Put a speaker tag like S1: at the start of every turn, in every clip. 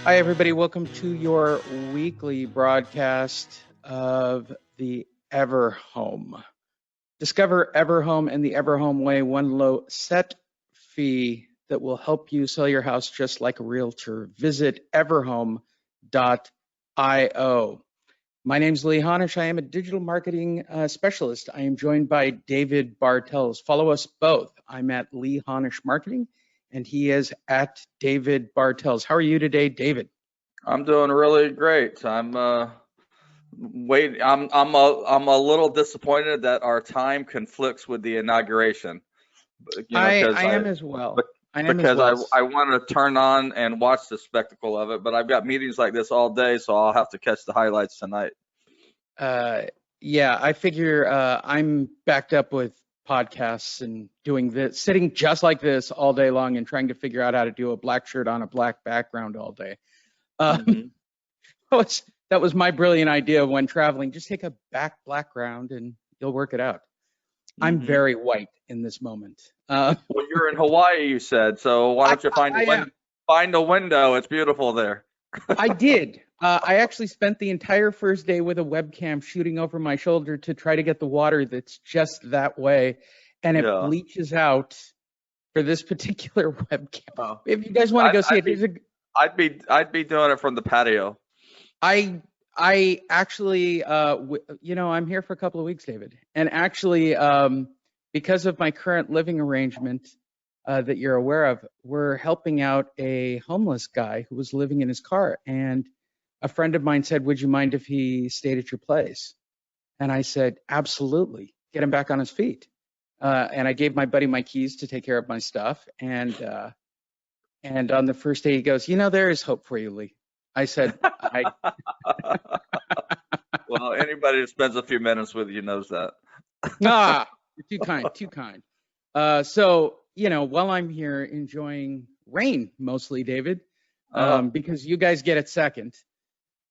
S1: Hi, everybody. Welcome to your weekly broadcast of the Everhome. Discover Everhome and the Everhome way, one low set fee that will help you sell your house just like a realtor. Visit everhome.io. My name's Lee Honish. I am a digital marketing specialist. I am joined by David Bartels. Follow us both. I'm at Lee Honish Marketing, and he is at David Bartels. How are you today, David?
S2: I'm doing really great. I'm a little disappointed that our time conflicts with the inauguration.
S1: I
S2: Because
S1: am as well.
S2: bec-
S1: I am as
S2: because
S1: well.
S2: I want to turn on and watch the spectacle of it, but I've got meetings like this all day, so I'll have to catch the highlights tonight.
S1: Uh, yeah, I figure I'm backed up with podcasts and doing this, sitting just like this all day long and trying to figure out how to do a black shirt on a black background all day. Um,
S2: hmm
S1: that was my brilliant idea when traveling. Just take a background and you'll work it out. I'm
S2: hmm
S1: very white in this moment.
S2: Well, you're in Hawaii, you said, so why don't you
S1: I am.
S2: find a window? It's beautiful there.
S1: I did. I actually spent the entire first day with a webcam shooting over my shoulder to try to get the water that's just that way, and it
S2: Yeah.
S1: bleaches out for this particular webcam.
S2: Oh.
S1: If you guys want to
S2: I'd,
S1: go see
S2: I'd
S1: it,
S2: be I'd be doing it from the patio.
S1: I actually, I'm here for a couple of weeks, David, and actually, because of my current living arrangement that you're aware of, we're helping out a homeless guy who was living in his car, and a friend of mine said, "Would you mind if he stayed at your place?" And I said, "Absolutely, get him back on his feet." And I gave my buddy my keys to take care of my stuff, and on the first day, he goes, "There is hope for you, Lee." I said, "I."
S2: Well, anybody that spends a few minutes with you knows that.
S1: Ah, you're too kind, too kind. While I'm here enjoying rain mostly, David,
S2: Oh,
S1: because you guys get it second,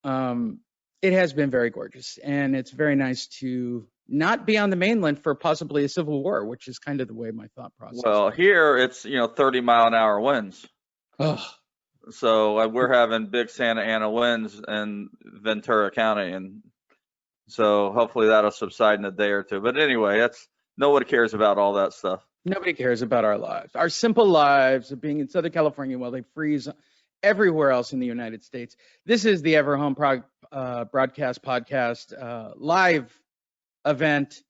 S1: um, it has been very gorgeous. And it's very nice to not be on the mainland for possibly a civil war, which is kind of the way my thought process
S2: well,
S1: goes.
S2: here it's 30-mile-an-hour winds.
S1: Oh,
S2: So we're having big Santa Ana winds in Ventura County, and so hopefully that'll subside in a day or two. But anyway, that's nobody cares about all that stuff.
S1: nobody cares about our lives, our simple lives of being in Southern California while they freeze everywhere else in the United States. This is the Everhome broadcast podcast live event.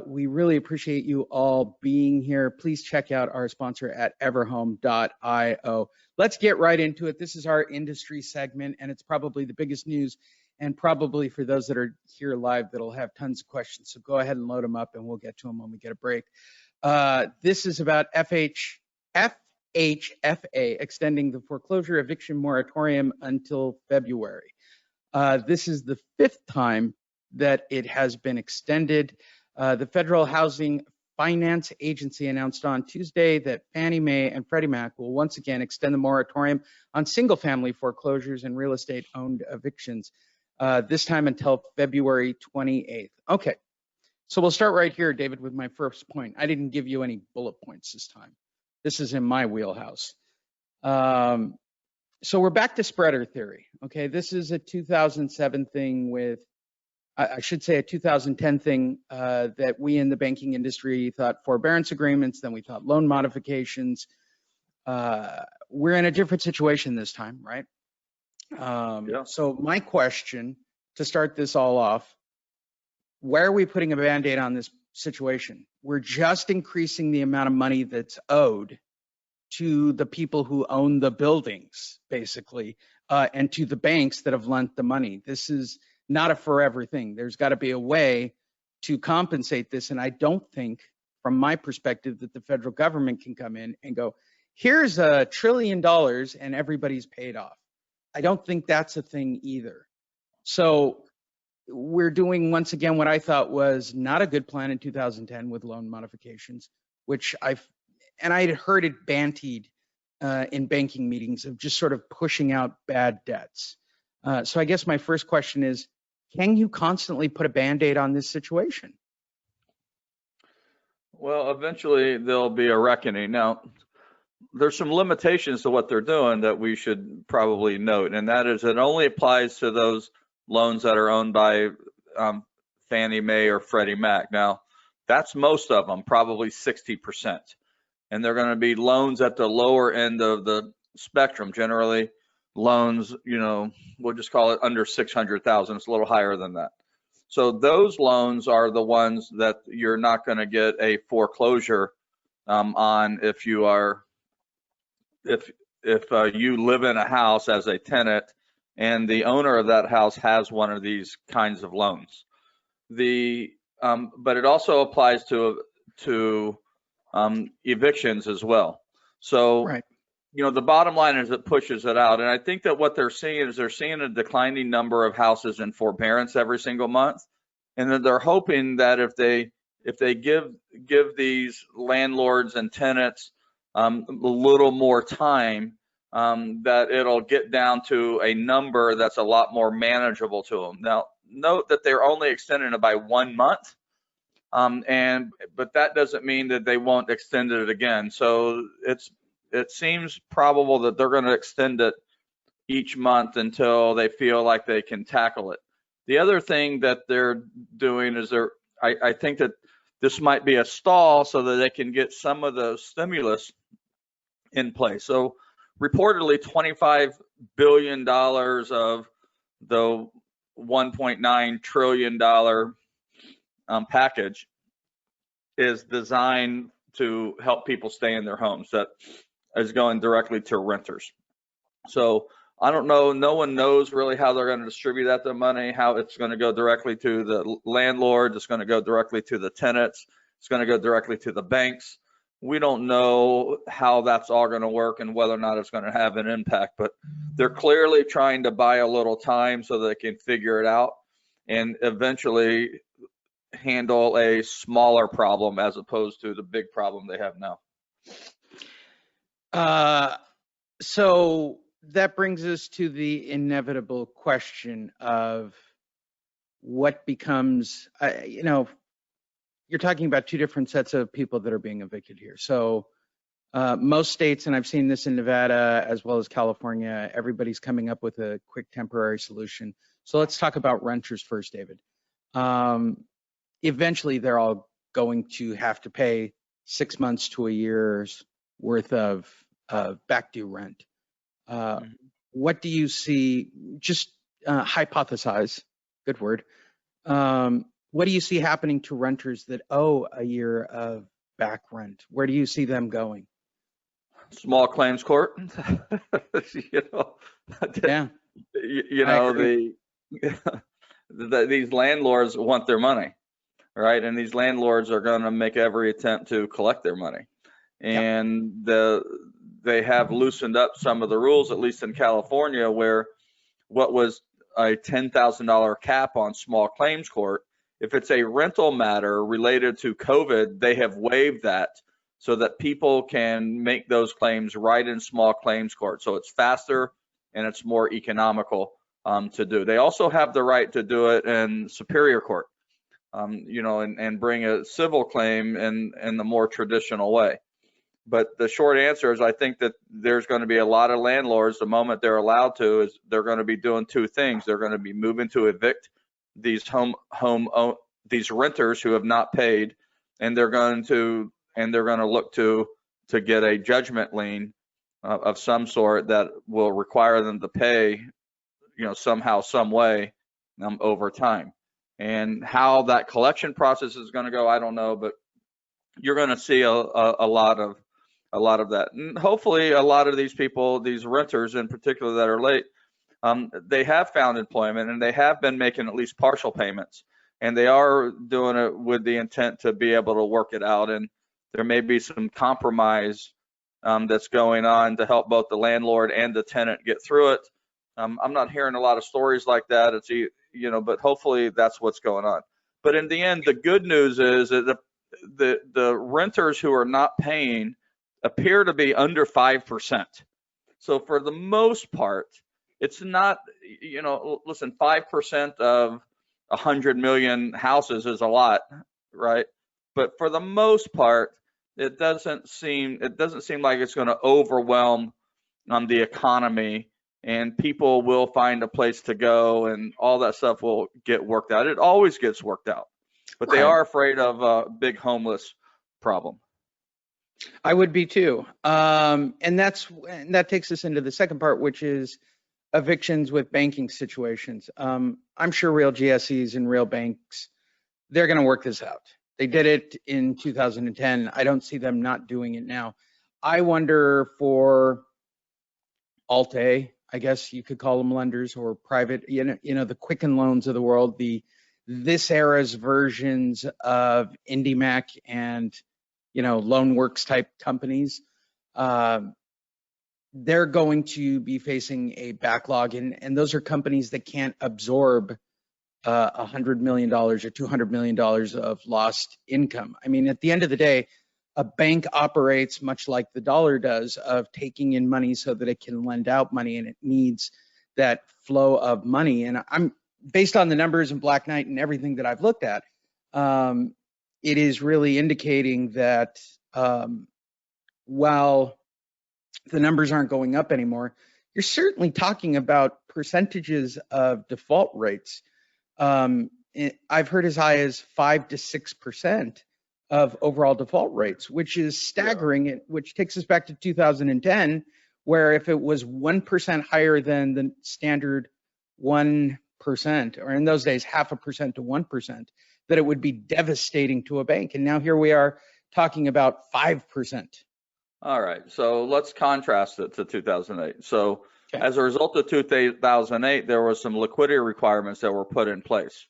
S1: We really appreciate you all being here. Please check out our sponsor at everhome.io. Let's get right into it. This is our industry segment, and it's probably the biggest news, and probably for those that are here live that'll have tons of questions. So go ahead and load them up, and we'll get to them when we get a break. This is about FHFA extending the foreclosure eviction moratorium until February. This is the fifth time that it has been extended. The Federal Housing Finance Agency announced on Tuesday that Fannie Mae and Freddie Mac will once again extend the moratorium on single-family foreclosures and real estate-owned evictions, this time until February 28th. Okay, so we'll start right here, David, with my first point. I didn't give you any bullet points this time. This is in my wheelhouse. So we're back to spreader theory. Okay, this is a 2007 thing with, I should say a 2010 thing that we in the banking industry thought forbearance agreements, then we thought loan modifications. We're in a different situation this time, right?
S2: Yeah.
S1: So my question to start this all off, where are we putting a Band-Aid on this situation? We're just increasing the amount of money that's owed to the people who own the buildings, basically, and to the banks that have lent the money. This is not a forever thing. There's got to be a way to compensate this. And I don't think, from my perspective, that the federal government can come in and go, here's $1 trillion and everybody's paid off. I don't think that's a thing either. So we're doing, once again, what I thought was not a good plan in 2010 with loan modifications, which I'd heard it bantied in banking meetings of just sort of pushing out bad debts. So I guess my first question is, can you constantly put a Band-Aid on this situation?
S2: Well, eventually there'll be a reckoning. Now, limitations to what they're doing that we should probably note, and that is it only applies to those loans that are owned by Fannie Mae or Freddie Mac. Now, that's most of them, probably 60%, and they're going to be loans at the lower end of the spectrum. Generally, loans, we'll just call it under 600,000. It's a little higher than that. So those loans are the ones that you're not going to get a foreclosure on if you are if you live in a house as a tenant and the owner of that house has one of these kinds of loans. But it also applies to evictions as well. So,
S1: right.
S2: The bottom line is it pushes it out. And I think that what they're seeing is they're seeing a declining number of houses in forbearance every single month. And then they're hoping that if they give these landlords and tenants a little more time, that it'll get down to a number that's a lot more manageable to them. Now, note that they're only extending it by 1 month, but that doesn't mean that they won't extend it again. So it seems probable that they're going to extend it each month until they feel like they can tackle it. The other thing that they're doing is I think that this might be a stall so that they can get some of the stimulus in place. So reportedly $25 billion of the $1.9 trillion package is designed to help people stay in their homes. That is going directly to renters. So I don't know. No one knows really how they're going to distribute that money, how it's going to go directly to the landlord. It's going to go directly to the tenants. It's going to go directly to the banks. We don't know how that's all going to work and whether or not it's going to have an impact, but they're clearly trying to buy a little time so they can figure it out and eventually handle a smaller problem as opposed to the big problem they have now.
S1: So that brings us to the inevitable question of what becomes, you're talking about two different sets of people that are being evicted here. So most states, and I've seen this in Nevada as well as California, everybody's coming up with a quick temporary solution. So let's talk about renters first, David. Eventually, they're all going to have to pay 6 months to a year's worth of back due rent. What do you see? Just hypothesize. Good word. What do you see happening to renters that owe a year of back rent? Where do you see them going?
S2: Small claims court.
S1: Yeah.
S2: These landlords want their money, right? And these landlords are going to make every attempt to collect their money. And they have loosened up some of the rules, at least in California, where what was a $10,000 cap on small claims court, if it's a rental matter related to COVID, they have waived that so that people can make those claims right in small claims court. So it's faster and it's more economical to do. They also have the right to do it in superior court, and bring a civil claim in the more traditional way. But the short answer is I think that there's going to be a lot of landlords, the moment they're allowed to, is they're going to be doing two things. They're going to be moving to evict these these renters who have not paid, and they're going to look to get a judgment lien of some sort that will require them to pay, somehow, some way, over time. And how that collection process is going to go, I don't know, but you're going to see a lot of that. And hopefully a lot of these people, these renters in particular that are late, they have found employment and they have been making at least partial payments, and they are doing it with the intent to be able to work it out. And there may be some compromise that's going on to help both the landlord and the tenant get through it. I'm not hearing a lot of stories like that. It's, but hopefully that's what's going on. But in the end, the good news is that the renters who are not paying appear to be under 5%. So for the most part, it's not, listen, 5% of 100 million houses is a lot, right? But for the most part, it doesn't seem like it's going to overwhelm the economy, and people will find a place to go, and all that stuff will get worked out. It always gets worked out, but they
S1: Right.
S2: are afraid of a big homeless problem.
S1: I would be too. And that takes us into the second part, which is evictions with banking situations. I'm sure real GSEs and real banks, they're going to work this out. They did it in 2010. I don't see them not doing it now. I wonder for Alt-A, I guess you could call them lenders, or private, the Quicken Loans of the world, this era's versions of IndyMac and, LoanWorks type companies. They're going to be facing a backlog, and those are companies that can't absorb $100 million or $200 million of lost income. I mean, at the end of the day, a bank operates much like the dollar does, of taking in money so that it can lend out money, and it needs that flow of money. And I'm based on the numbers and Black Knight and everything that I've looked at, it is really indicating that while the numbers aren't going up anymore, you're certainly talking about percentages of default rates. I've heard as high as 5 to 6% of overall default rates, which is staggering. Yeah. Which takes us back to 2010, where if it was 1% higher than the standard 1%, or in those days 0.5% to 1%, that it would be devastating to a bank. And now here we are talking about 5%.
S2: All right, so let's contrast it to 2008. So as a result of 2008, there were some liquidity requirements that were put in place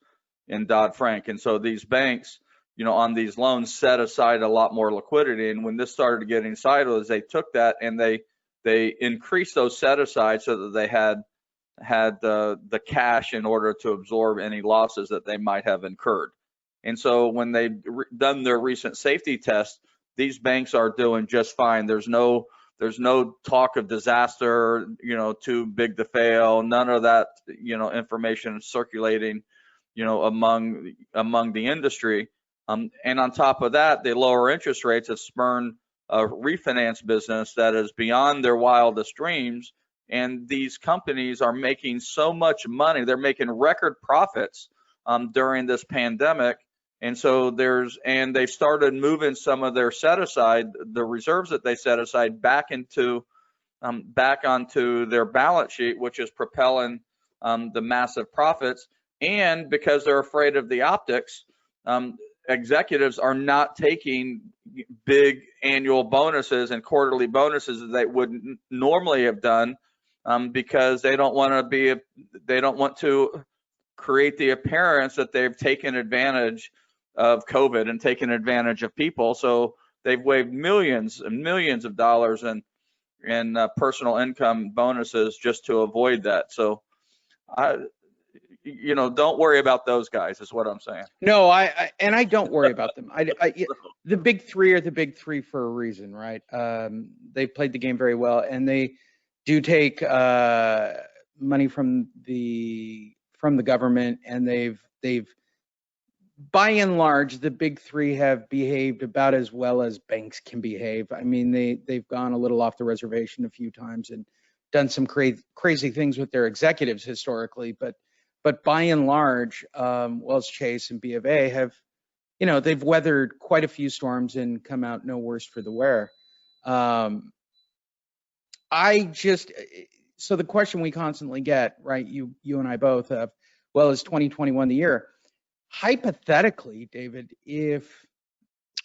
S2: in Dodd-Frank. And so these banks, on these loans set aside a lot more liquidity. And when this started getting sideways, they took that and they increased those set aside so that they had the cash in order to absorb any losses that they might have incurred. And so when they've done their recent safety test, these banks are doing just fine. There's no talk of disaster, too big to fail. None of that, information circulating, among the industry. And on top of that, the lower interest rates have spurned a refinance business that is beyond their wildest dreams. And these companies are making so much money. They're making record profits during this pandemic. And so they've started moving some of their set aside, the reserves that they set aside, back onto their balance sheet, which is propelling the massive profits. And because they're afraid of the optics, executives are not taking big annual bonuses and quarterly bonuses that they would normally have done, because they don't want to create the appearance that they've taken advantage of COVID and taken advantage of people. So they've waived millions and millions of dollars in personal income bonuses just to avoid that. So don't worry about those guys, is what I'm saying.
S1: No, I don't worry about them. The big three are the big three for a reason, right? They've played the game very well, and they do take money from the government, and they've by and large, the big three have behaved about as well as banks can behave. I mean, they've gone a little off the reservation a few times and done some crazy things with their executives historically, but by and large, Wells Chase and B of A have, they've weathered quite a few storms and come out no worse for the wear. So the question we constantly get, right, you and I both have, well, is 2021 the year? Hypothetically, David,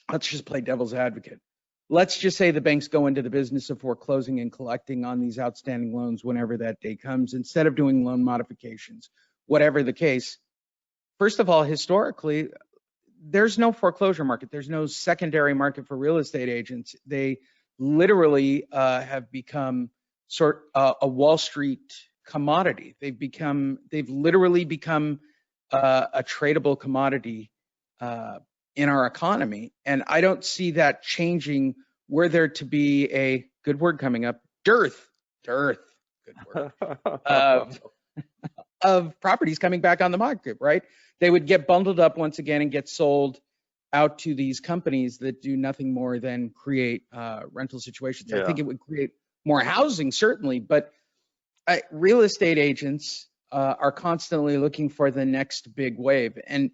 S1: let's just play devil's advocate. Let's just say the banks go into the business of foreclosing and collecting on these outstanding loans whenever that day comes, instead of doing loan modifications, whatever the case. First of all, historically, there's no foreclosure market. There's no secondary market for real estate agents. They literally have become a Wall Street commodity. They've literally become a tradable commodity in our economy. And I don't see that changing were there to be a good word coming up, dearth, good word, of properties coming back on the market, right? They would get bundled up once again and get sold out to these companies that do nothing more than create rental situations. I
S2: Yeah.
S1: think it would create more housing, certainly, but real estate agents are constantly looking for the next big wave. And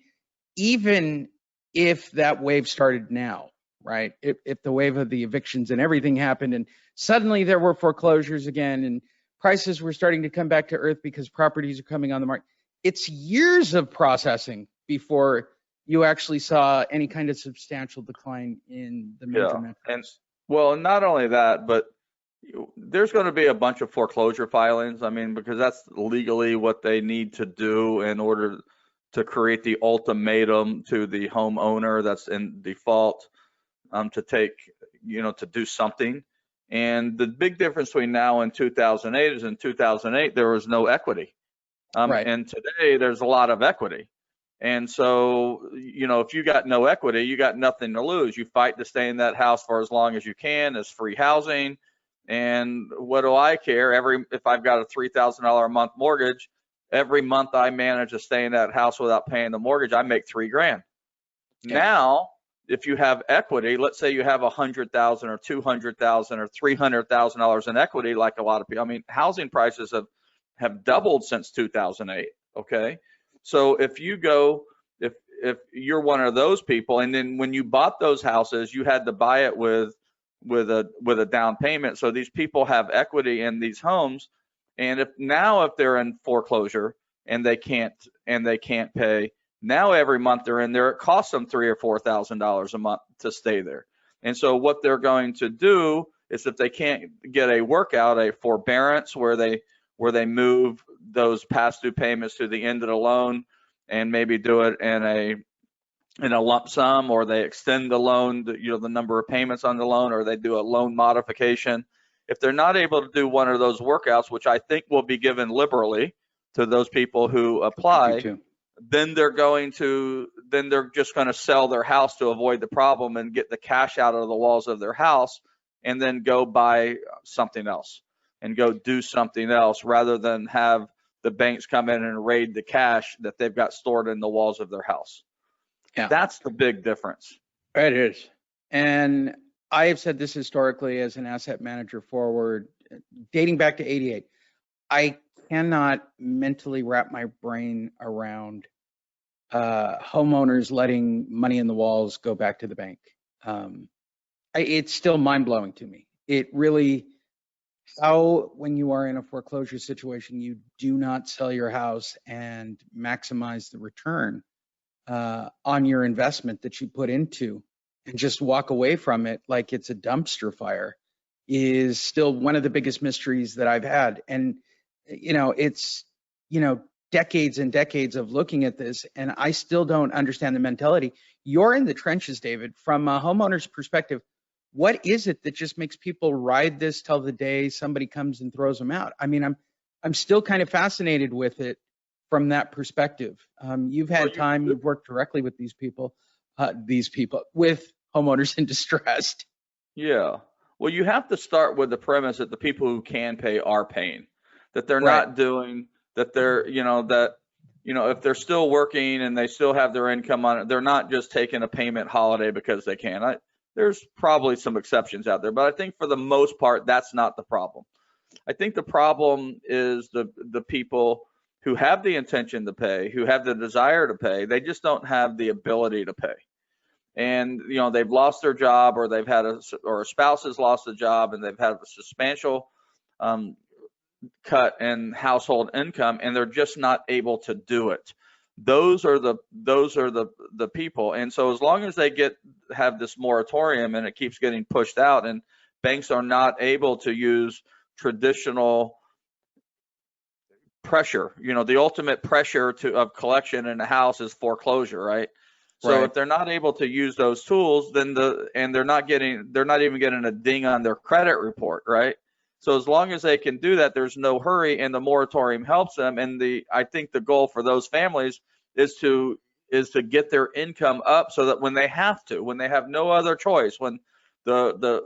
S1: even if that wave started now, right? If the wave of the evictions and everything happened and suddenly there were foreclosures again and prices were starting to come back to earth because properties are coming on the market, it's years of processing before you actually saw any kind of substantial decline in the major metros.
S2: And well, not only that, but there's going to be a bunch of foreclosure filings. I mean, because that's legally what they need to do in order to create the ultimatum to the homeowner that's in default, to take, to do something. And the big difference between now and 2008 is in 2008, there was no equity.
S1: Right.
S2: And today there's a lot of equity. And so, if you got no equity, you got nothing to lose. You fight to stay in that house for as long as you can as free housing. And what do I care? If I've got a $3,000 a month mortgage, every month I manage to stay in that house without paying the mortgage, I make $3,000.
S1: Yeah.
S2: Now, if you have equity, let's say you have $100,000 or $200,000 or $300,000 in equity, like a lot of people. I mean, housing prices have doubled since 2008. Okay, so if you're one of those people, and then when you bought those houses, you had to buy it with a down payment. So these people have equity in these homes, and if they're in foreclosure and they can't pay, now every month they're in there, it costs them $3,000 or $4,000 a month to stay there. And so what they're going to do is, if they can't get a workout, a forbearance where they move those past due payments to the end of the loan and maybe do it in a lump sum, or they extend the loan, the number of payments on the loan, or they do a loan modification. If they're not able to do one of those workouts, which I think will be given liberally to those people who apply, then they're just going to sell their house to avoid the problem and get the cash out of the walls of their house, and then go buy something else and go do something else, rather than have the banks come in and raid the cash that they've got stored in the walls of their house.
S1: Yeah.
S2: That's the big difference.
S1: It is. And I have said this historically as an asset manager forward, dating back to 88. I cannot mentally wrap my brain around homeowners letting money in the walls go back to the bank. It's still mind-blowing to me. It really, how, when you are in a foreclosure situation, you do not sell your house and maximize the return on your investment that you put into, and just walk away from it like it's a dumpster fire, is still one of the biggest mysteries that I've had. And, it's, decades and decades of looking at this, and I still don't understand the mentality. You're in the trenches, David, from a homeowner's perspective. What is it that just makes people ride this till the day somebody comes and throws them out? I mean, I'm still kind of fascinated with it from that perspective. You've had time, you've worked directly with these people, with homeowners in distress.
S2: Yeah. Well, you have to start with the premise that the people who can pay are paying, that they're not doing, that they're, if they're still working and they still have their income on it, they're not just taking a payment holiday because they can. There's probably some exceptions out there, but I think for the most part, that's not the problem. I think the problem is the people who have the intention to pay, who have the desire to pay, they just don't have the ability to pay. And, they've lost their job, or they've had or a spouse has lost a job, and they've had a substantial cut in household income, and they're just not able to do it. Those are the people. And so as long as they have this moratorium and it keeps getting pushed out, and banks are not able to use traditional pressure, the ultimate pressure of collection in a house is foreclosure, right? So if they're not able to use those tools, then they're not even getting a ding on their credit report, right? So as long as they can do that, there's no hurry, and the moratorium helps them. And I think the goal for those families is to get their income up, so that when they have no other choice, when the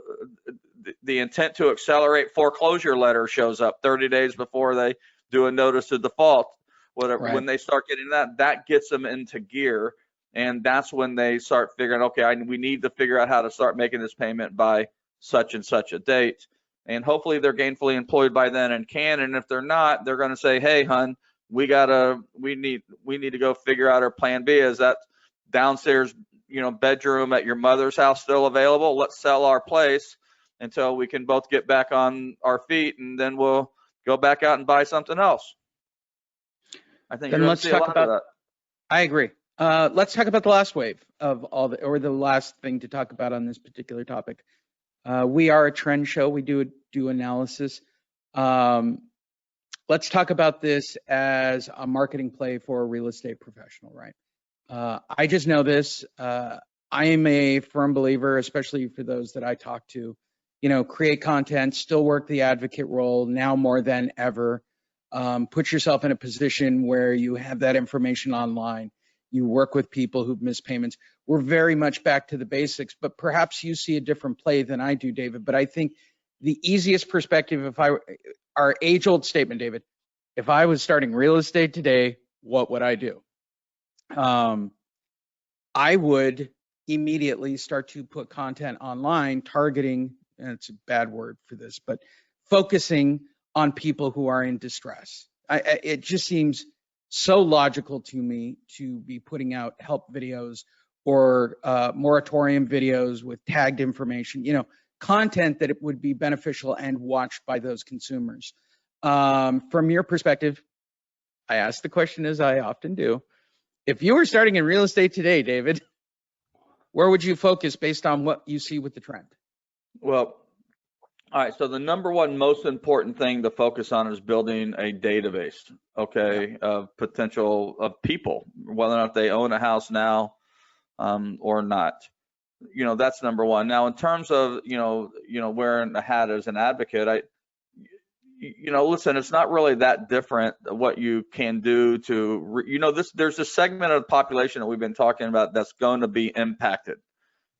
S2: intent to accelerate foreclosure letter shows up 30 days before they do a notice of default, whatever, when they start getting that gets them into gear. And that's when they start figuring, okay, we need to figure out how to start making this payment by such and such a date. And hopefully they're gainfully employed by then and can. And if they're not, they're going to say, hey, hun, we need to go figure out our plan B. Is that downstairs, bedroom at your mother's house still available? Let's sell our place until we can both get back on our feet, and then we'll go back out and buy something else. I think you're going to see a lot of that.
S1: I agree. Let's talk about the last wave of all the last thing to talk about on this particular topic. We are a trend show. We do analysis. Let's talk about this as a marketing play for a real estate professional, right? I just know this. I am a firm believer, especially for those that I talk to, create content, still work the advocate role now more than ever. Put yourself in a position where you have that information online. You work with people who've missed payments. We're very much back to the basics, but perhaps you see a different play than I do, David. But I think the easiest perspective, our age-old statement, David, if I was starting real estate today, what would I do? I would immediately start to put content online targeting, and it's a bad word for this, but focusing on people who are in distress. It just seems so logical to me to be putting out help videos or moratorium videos with tagged information, content that it would be beneficial and watched by those consumers. From your perspective, I ask the question as I often do. If you were starting in real estate today, David, where would you focus based on what you see with the trend?
S2: Well, all right, so the number one most important thing to focus on is building a database, okay, of potential of people, whether or not they own a house now or not. That's number one. Now, in terms of, wearing a hat as an advocate, listen, it's not really that different what you can do to, there's a segment of the population that we've been talking about that's going to be impacted.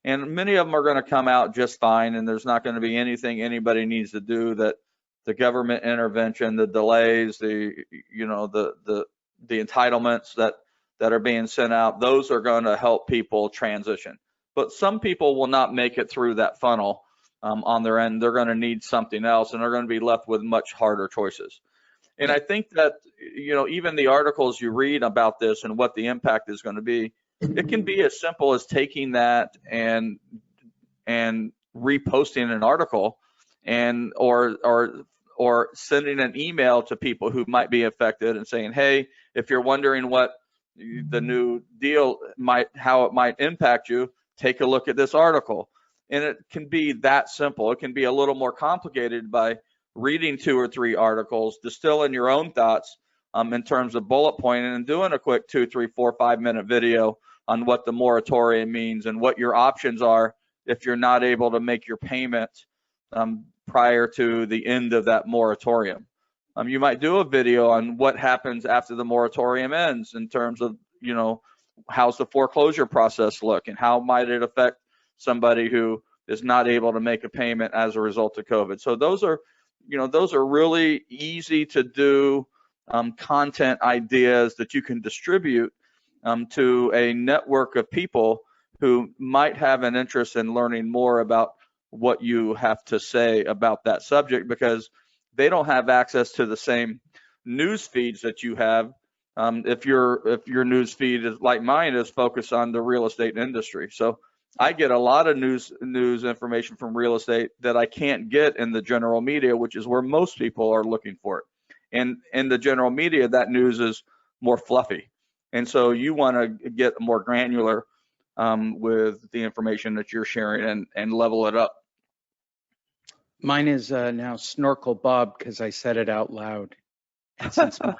S2: And many of them are going to come out just fine, and there's not going to be anything anybody needs to do that the government intervention, the delays, the entitlements that are being sent out, those are going to help people transition. But some people will not make it through that funnel on their end. They're going to need something else, and they're going to be left with much harder choices. And I think that, even the articles you read about this and what the impact is going to be, it can be as simple as taking that and reposting an article and or sending an email to people who might be affected and saying, hey, if you're wondering what the new deal how it might impact you, take a look at this article. And it can be that simple. It can be a little more complicated by reading 2 or 3 articles, distilling your own thoughts in terms of bullet pointing, and doing a quick 2, 3, 4, 5 minute video on what the moratorium means and what your options are if you're not able to make your payment prior to the end of that moratorium. You might do a video on what happens after the moratorium ends in terms of, how's the foreclosure process look and how might it affect somebody who is not able to make a payment as a result of COVID. So those are really easy to do content ideas that you can distribute to a network of people who might have an interest in learning more about what you have to say about that subject, because they don't have access to the same news feeds that you have. If your news feed is like mine, is focused on the real estate industry. So I get a lot of news information from real estate that I can't get in the general media, which is where most people are looking for it. And in the general media, that news is more fluffy. And so you want to get more granular with the information that you're sharing and level it up.
S1: Mine is now Snorkel Bob because I said it out loud. And since now,